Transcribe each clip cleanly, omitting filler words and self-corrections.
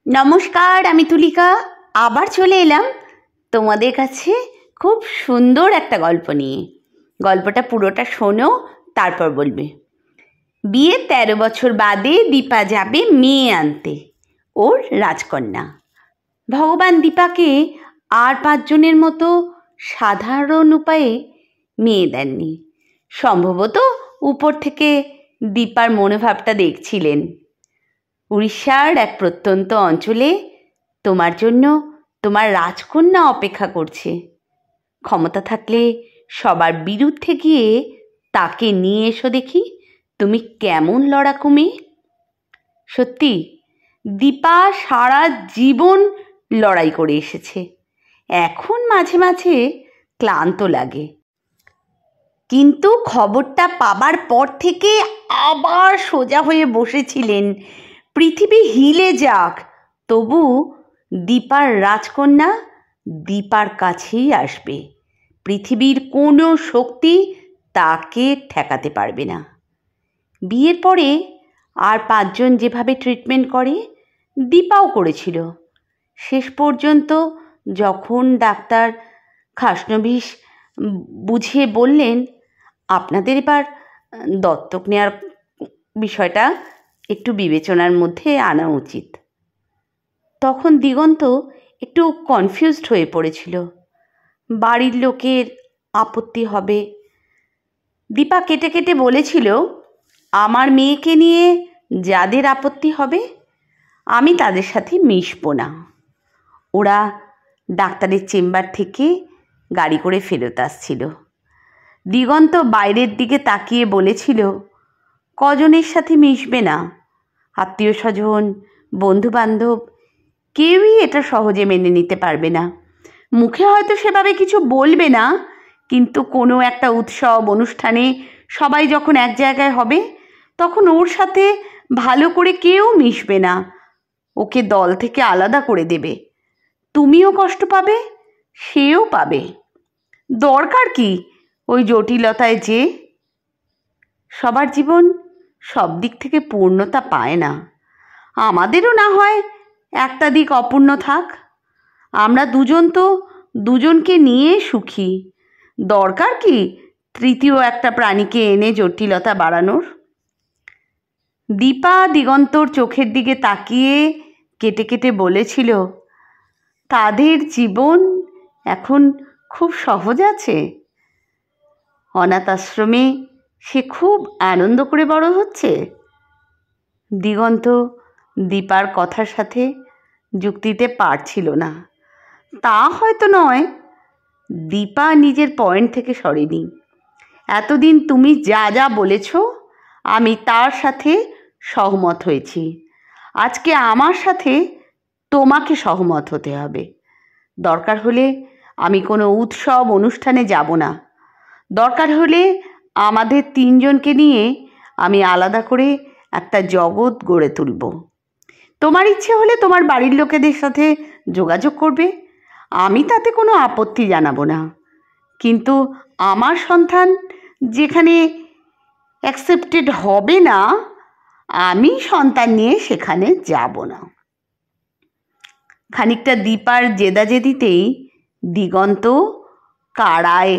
নমস্কার, আমি তুলিকা আবার চলে এলাম তোমাদের কাছে খুব সুন্দর একটা গল্প নিয়ে। গল্পটা পুরোটা শোনো, তারপর বলবে। বিয়ে 13 বছর বাদে দীপা যাবে মেয়ে আনতে, ওর রাজকন্যা। ভগবান দীপাকে আর 5 জনের মতো সাধারণ উপায়ে মেয়ে দেননি। সম্ভবত উপর থেকে দীপার মনোভাবটা দেখছিলেন। উড়িষ্যার এক প্রত্যন্ত অঞ্চলে তোমার জন্য তোমার রাজকন্যা অপেক্ষা করছে। ক্ষমতা থাকলে সবার বিরুদ্ধে গিয়ে তাকে নিয়ে এসো দেখি, তুমি কেমন লড়াকু মেয়ে। সত্যি দীপা সারা জীবন লড়াই করে এসেছে। এখন মাঝে মাঝে ক্লান্ত লাগে, কিন্তু খবরটা পাবার পর থেকে আবার সোজা হয়ে বসেছিলেন। পৃথিবী হিলে যাক, তবু দীপার রাজকন্যা দীপার কাছেই আসবে। পৃথিবীর কোনো শক্তি তাকে ঠেকাতে পারবে না। বিয়ের পরে আর 5 জন যেভাবে ট্রিটমেন্ট করে দীপাও করেছিল। শেষ পর্যন্ত যখন ডাক্তার খাসনবিশ বুঝিয়ে বললেন, আপনাদের এবার দত্তক নেওয়ার বিষয়টা একটু বিবেচনার মধ্যে আনা উচিত, তখন দিগন্ত একটু কনফিউজড হয়ে পড়েছিল। বাড়ির লোকের আপত্তি হবে। দীপা কেটে কেটে বলেছিল, আমার মেয়েকে নিয়ে যাদের আপত্তি হবে আমি তাদের সাথে মিশব না। ওরা ডাক্তারের চেম্বার থেকে গাড়ি করে ফেরত আসছিল। দিগন্ত বাইরের দিকে তাকিয়ে বলেছিল, কজনের সাথে মিশবে না? আত্মীয় স্বজন, বন্ধুবান্ধব, কেউই এটা সহজে মেনে নিতে পারবে না। মুখে হয়তো সেভাবে কিছু বলবে না, কিন্তু কোনো একটা উৎসব অনুষ্ঠানে সবাই যখন এক জায়গায় হবে তখন ওর সাথে ভালো করে কেউ মিশবে না, ওকে দল থেকে আলাদা করে দেবে। তুমিও কষ্ট পাবে, সেও পাবে। দরকার কি ওই জটিলতায়? যে সবার জীবন সব দিক থেকে পূর্ণতা পায় না। আমাদেরও না হয় একটা দিক অপূর্ণ থাক। আমরা দুজন তো দুজনকে নিয়ে সুখী। দরকার কি তৃতীয় একটা প্রাণীকে এনে জটিলতা বাড়ানোর? দীপা দিগন্তর চোখের দিকে তাকিয়ে কেটে কেটে বলেছিল, তাদের জীবন এখন খুব সহজ আছে। অনাথ আশ্রমে সে খুব আনন্দ করে বড় হচ্ছে। দিগন্ত দীপার কথার সাথে যুক্তি দিতে পারছিল না। তা হয়তো নয়, দীপা নিজের পয়েন্ট থেকে সরেনি। এতদিন তুমি যা যা বলেছ আমি তার সাথে সহমত হয়েছি। আজকে আমার সাথে তোমাকে সহমত হতে হবে। দরকার হলে আমি কোনো উৎসব অনুষ্ঠানে যাব না। দরকার হলে আমাদের 3 জনকে নিয়ে আমি আলাদা করে একটা জগৎ গড়ে তুলব। তোমার ইচ্ছে হলে তোমার বাড়ির লোকেদের সাথে যোগাযোগ করবে, আমি তাতে কোনো আপত্তি জানাবো না। কিন্তু আমার সন্তান যেখানে অ্যাকসেপ্টেড হবে না, আমি সন্তান নিয়ে সেখানে যাব না। খানিকটা দীপার জেদাজেদিতেই দিগন্ত কারায়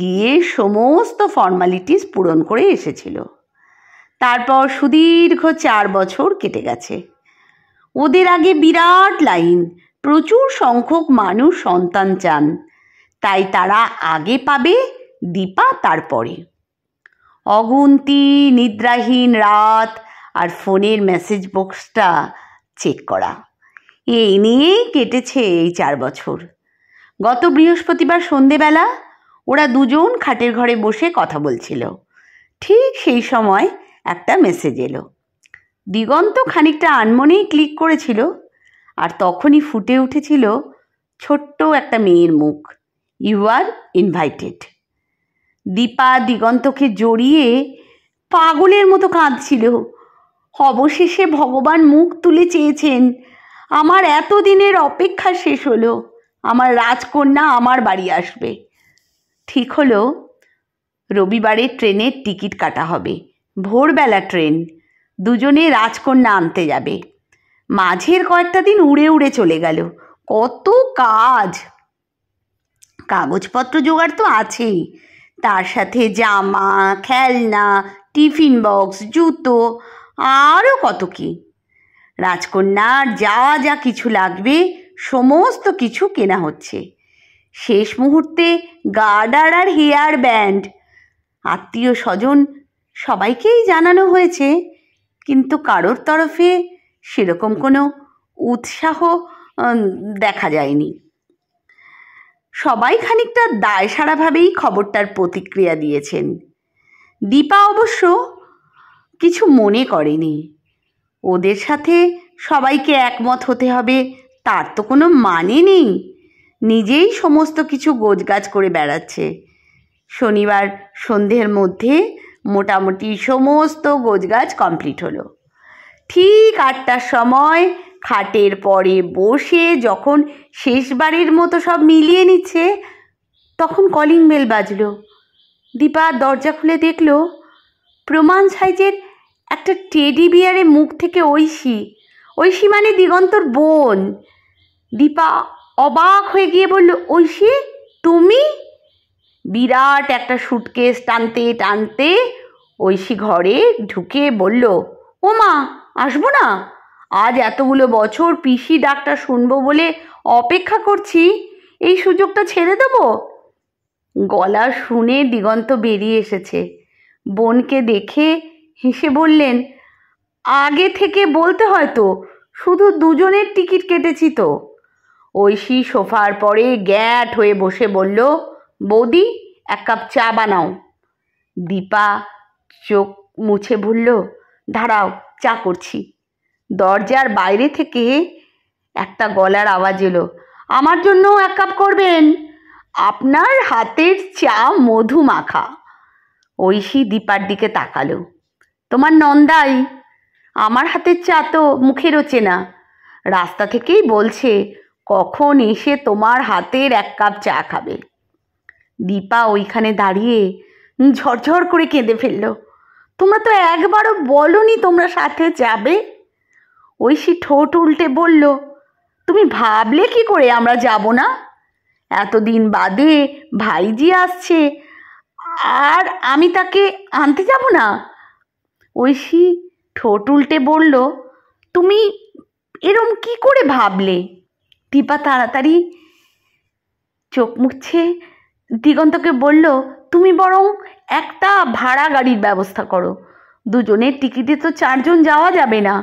গিয়ে সমস্ত ফর্মালিটিস পূরণ করে এসেছিল। তারপর সুদীর্ঘ 4 বছর কেটে গেছে। ওদের আগে বিরাট লাইন, প্রচুর সংখ্যক মানুষ সন্তান চান, তাই তারা আগে পাবে, দীপা তারপরে। অগুন্তি নিদ্রাহীন রাত আর ফোনের মেসেজ বক্সটা চেক করা, এই নিয়েই কেটেছে এই 4 বছর। গত বৃহস্পতিবার সন্ধেবেলা ওরা দুজন খাটের ঘরে বসে কথা বলছিল। ঠিক সেই সময় একটা মেসেজ এলো। দিগন্ত খানিকটা আনমনেই ক্লিক করেছিল, আর তখনই ফুটে উঠেছিল ছোট্ট একটা মেয়ের মুখ, ইউ আর ইনভাইটেড। দীপা দিগন্তকে জড়িয়ে পাগলের মতো কাঁদছিল। অবশেষে ভগবান মুখ তুলে চেয়েছেন, আমার এতদিনের অপেক্ষা শেষ হলো, আমার রাজকন্যা আমার বাড়ি আসবে। ঠিক হলো, রবিবারে ট্রেনের টিকিট কাটা হবে, ভোরবেলা ট্রেন। দুজনে রাজকন্যা আনতে যাবে। মাঝের কয়েকটা দিন উড়ে উড়ে চলে গেল। কত কাজ, কাগজপত্র জোগাড় তো আছেই, তার সাথে জামা, খেলনা, টিফিন বক্স, জুতো, আরও কত কি। রাজকন্যার যা যা কিছু লাগবে সমস্ত কিছু কেনা হচ্ছে। শেষ মুহূর্তে গার্ডার আর হেয়ার ব্যান্ড, আত্মীয় স্বজন সবাইকেই জানানো হয়েছে, কিন্তু কারোর তরফে সেরকম কোনো উৎসাহ দেখা যায়নি। সবাই খানিকটা দায়সারাভাবেই খবরটার প্রতিক্রিয়া দিয়েছেন। দীপা অবশ্য কিছু মনে করেনি। ওদের সাথে সবাইকে একমত হতে হবে তার তো কোনো মানে নেই। নিজেই সমস্ত কিছু গোছগাছ করে বেড়াচ্ছে। শনিবার সন্ধ্যের মধ্যে মোটামুটি সমস্ত গোছগাছ কমপ্লিট হলো। ঠিক 8টার সময় খাটের পরে বসে যখন শেষবারের মতো সব মিলিয়ে নিচ্ছে, তখন কলিং বেল বাজলো। দীপা দরজা খুলে দেখল প্রমাণ সাইজের একটা টেডি বিয়ারের মুখ থেকে ঐশী, ঐশী মানে দিগন্তর বোন। দীপা অবাক হয়ে গিয়ে বলল, ঐশী তুমি? বিরাট একটা সুটকেস টানতে টানতে ঐশী ঘরে ঢুকে বলল, ও মা, আসবো না? আজ এতগুলো বছর পিসি ডাকটা শুনবো বলে অপেক্ষা করছি, এই সুযোগটা ছেড়ে দেবো? গলা শুনে দিগন্ত বেরিয়ে এসেছে। বোনকে দেখে হেসে বললেন, আগে থেকে বলতে হয়তো, শুধু দুজনের টিকিট কেটেছি তো। ঐশী সোফার পরে গ্যাট হয়ে বসে বলল, বৌদি 1 কাপ চা বানাও। দীপা চোখ মুছে বলল, দাঁড়াও, চা করছি। দরজার বাইরে থেকে একটা গলার আওয়াজ এলো, আমার জন্য 1 কাপ করবেন, আপনার হাতের চা মধু মাখা। ঐশী দীপার দিকে তাকালো, তোমার নন্দাই, আমার হাতের চা তো মুখে রোচে না। রাস্তা থেকেই বলছে কখন এসে তোমার হাতের 1 কাপ চা খাবে। দীপা ওইখানে দাঁড়িয়ে ঝরঝর করে কেঁদে ফেলল, তোমরা তো একবারও বলনি তোমরা সাথে যাবে। ঐশী ঠোঁট উল্টে বলল, তুমি ভাবলে কি করে আমরা যাব না? এতদিন বাদে ভাইজি আসছে, আর আমি তাকে আনতে যাব না? ঐশী ঠোঁট উল্টে বলল, তুমি এরম কি করে ভাবলে? দীপা তাড়াতাড়ি চোখ মুছছে দিগন্তকে বলল, তুমি বরং একটা ভাড়া গাড়ির ব্যবস্থা করো, দুজনের টিকিটে তো 4 জন যাওয়া যাবে না।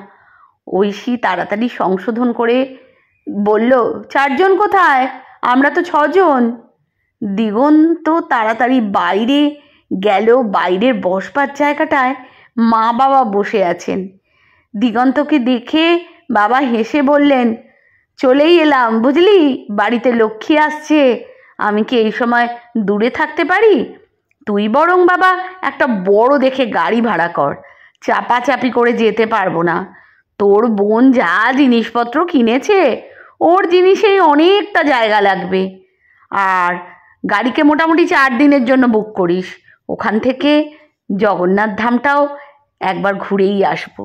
ঐশী তাড়াতাড়ি সংশোধন করে বলল, 4 জন কোথায়, আমরা তো 6 জন। দিগন্ত তাড়াতাড়ি বাইরে গেল। বাইরের বসবার জায়গাটায় মা বাবা বসে আছেন। দিগন্তকে দেখে বাবা হেসে বললেন, চলেই এলাম বুঝলি, বাড়িতে লক্ষ্মী আসছে, আমি কি এই সময় দূরে থাকতে পারি? তুই বরং বাবা একটা বড় দেখে গাড়ি ভাড়া কর, চাপাচাপি করে যেতে পারবো না। তোর বোন যা জিনিসপত্র কিনেছে, ওর জিনিসেই অনেকটা জায়গা লাগবে। আর গাড়িকে মোটামুটি 4 দিনের জন্য বুক করিস, ওখান থেকে জগন্নাথ ধামটাও একবার ঘুরেই আসবো।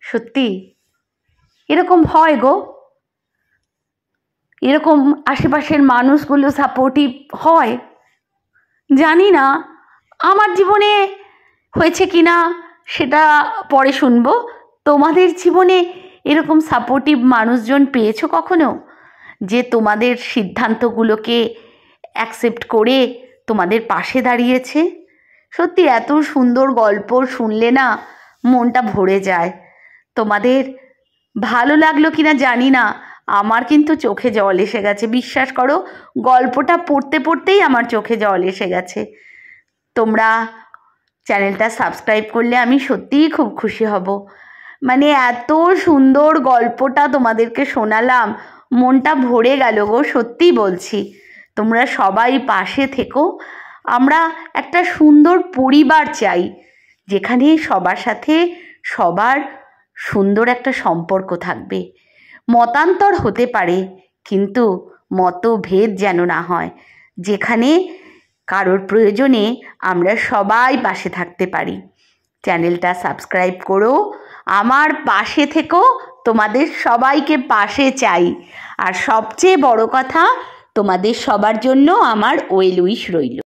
সত্যি এরকম হয় গো, এরকম আশেপাশের মানুষগুলো সাপোর্টিভ হয়। জানি না আমার জীবনে হয়েছে কি না সেটা পরে শুনবো। তোমাদের জীবনে এরকম সাপোর্টিভ মানুষজন পেয়েছো কখনো, যে তোমাদের সিদ্ধান্তগুলোকে অ্যাকসেপ্ট করে তোমাদের পাশে দাঁড়িয়েছে? সত্যি এত সুন্দর গল্প শুনলে না মনটা ভরে যায়। তোমাদের ভালো লাগলো কিনা জানি না, আমার কিন্তু চোখে জল এসে গেছে। বিশ্বাস করো, গল্পটা পড়তে পড়তেই আমার চোখে জল এসে গেছে। তোমরা চ্যানেলটা সাবস্ক্রাইব করলে আমি সত্যিই খুব খুশি হব। মানে এত সুন্দর গল্পটা তোমাদেরকে শোনালাম, মনটা ভরে গেল গো, সত্যি বলছি। তোমরা সবাই পাশে থেকো। আমরা একটা সুন্দর পরিবার চাই, যেখানে সবার সাথে সবার সুন্দর একটা সম্পর্ক থাকবে। মতান্তর হতে পারে, কিন্তু মতভেদ যেন না হয়, যেখানে কারোর প্রয়োজনে আমরা সবাই পাশে থাকতে পারি। চ্যানেলটা সাবস্ক্রাইব করো, আমার পাশে থেকো, তোমাদের সবাইকে পাশে চাই। আর সবচেয়ে বড় কথা, তোমাদের সবার জন্য আমার ওয়েল উইশ রইল।